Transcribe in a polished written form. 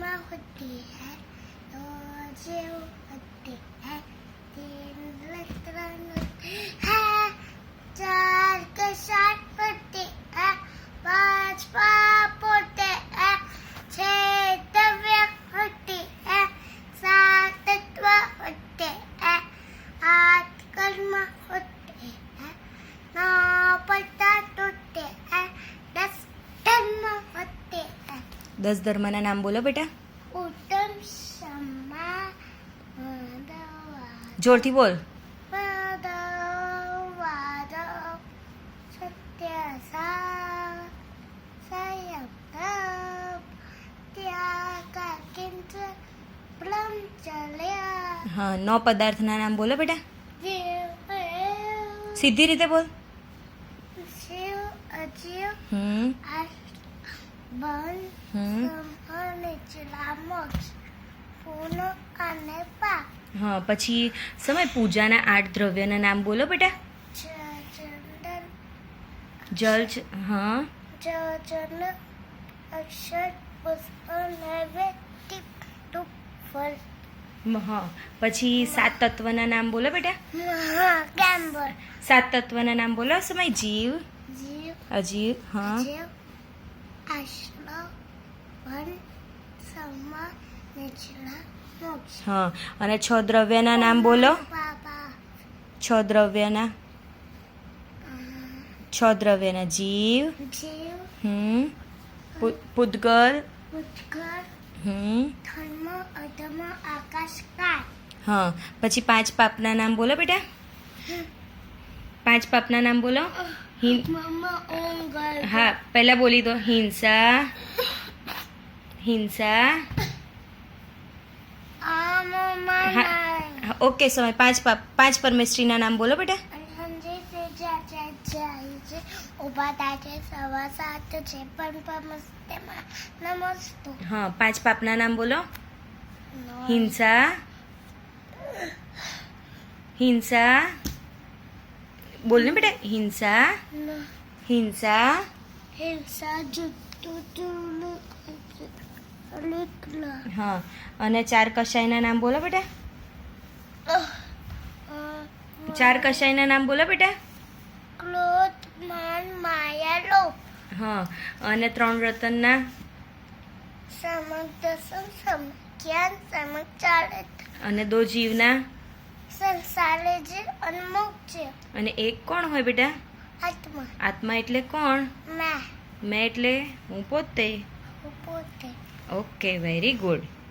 में होती है दो जीव होते हैं तीन लतरन होते हैं चार के साथ होते हैं पांच पाप होते हैं छह द्रव्य होते हैं सात तत्व होते हैं आठ कर्म होते हैं नौ पदार्थ होते हैं 10 धर्म होते हैं 10 ધર્મના નામ બોલો બેટા. उत्तम क्षमा જોરથી બોલ. वाद सत्य संयम त्याग किंच ब्रह्मचर्य હા 9 પદાર્થના નામ બોલો બેટા. जीव સીધી રીતે બોલ. शिव अजीव હમ बन હમ निचला मोक्ष पूर्ण અને પાપ હા પછી સમય પૂજાના 8 દ્રવ્યના નામ બોલો બેટા. ચંદન જલ હા જન અક્ષર પુષ્પ નૈવેદ્ય ધૂપ ફળ હા પછી 7 તત્વના નામ બોલો બેટા. ગેમ્બર 7 તત્વના નામ બોલો સમય. જીવ જીવ અજીવ હા જીવ આશ્રમ વન સમા નિચલા મોક્ષ હા અને 6 દ્રવ્યના નામ બોલો. બાબા 6 દ્રવ્યના 6 દ્રવ્યના જીવ જીવ હમ પૂતગલ ઉત્કર હમ ધર્મ અધર્મ આકાશ કાળ હા પછી 5 પાપના નામ બોલો બેટા. 5 પાપના નામ બોલો. મમ્મા ઓમ ગલ હા પહેલા બોલી દો. હિંસા હિંસા આમ મનાય હા ઓકે સમય 5 પરમેશ્વરીના નામ બોલો બેટા. સંજય સે જાય છે ઉભા થાય છે સવા સાત છે પણ મસ્તેમાં નમસ્તુ હા 5 પાપના નામ બોલો. હિંસા હિંસા બોલ ને બેટા. હિંસા હિંસા હિંસા જુતું લીકલા હા અને 4 કશાયના નામ બોલો બેટા. 4 કશાયના નામ બોલો બેટા. ક્રોધ માન માયા લોભ હા અને 3 રતનના સમક દસમ સમ જ્ઞાન સમક ચાલે અને 2 જીવના સંસારે જે અનમુક છે અને 1 કોણ હોય બેટા. આત્મા આત્મા એટલે કોણ. મેં મેં એટલે હું પોતે. પોતે ઓકે વેરી ગુડ.